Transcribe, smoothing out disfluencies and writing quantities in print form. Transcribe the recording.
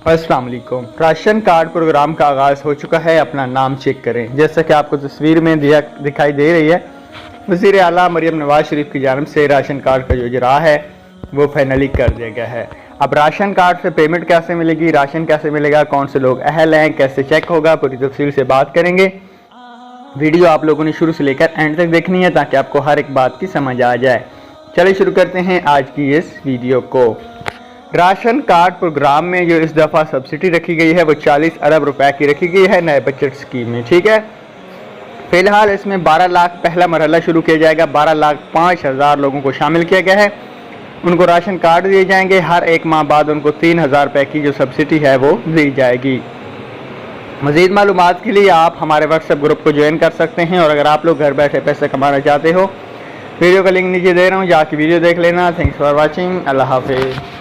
अस्सलाम वालेकुम। Ration card programme का आगाज़ हो चुका है। अपना नाम चेक करें। जैसा कि आपको तस्वीर में दिखाई दे रही है, वज़ीर आला मरियम नवाज शरीफ की जानिब से राशन कार्ड का जो इजरा है वो फाइनली कर दिया गया है। अब राशन कार्ड से पेमेंट कैसे मिलेगी, राशन कैसे मिलेगा, कौन से लोग अहल हैं, कैसे चेक होगा, पूरी तफसील से बात करेंगे। वीडियो आप लोगों ने शुरू से लेकर एंड तक देखनी है ताकि आपको हर एक बात की समझ आ जाए। चलिए शुरू करते हैं आज की इस वीडियो को। राशन कार्ड प्रोग्राम में जो इस दफ़ा सब्सिडी रखी गई है वो 40 अरब रुपए की रखी गई है नए बजट स्कीम में। ठीक है, फिलहाल इसमें 12 लाख पहला मरहला शुरू किया जाएगा। 12,05,000 लोगों को शामिल किया गया है। उनको राशन कार्ड दिए जाएंगे। हर एक माह बाद उनको 3,000 रुपये की जो सब्सिडी है वो दी जाएगी। मज़ीद मालूमात के लिए आप हमारे व्हाट्सएप ग्रुप को ज्वाइन कर सकते हैं। और अगर आप लोग घर बैठे पैसे कमाना चाहते हो, वीडियो का लिंक नीचे दे रहा हूँ, जाके वीडियो देख लेना। Thanks for watching. अल्लाह हाफिज़।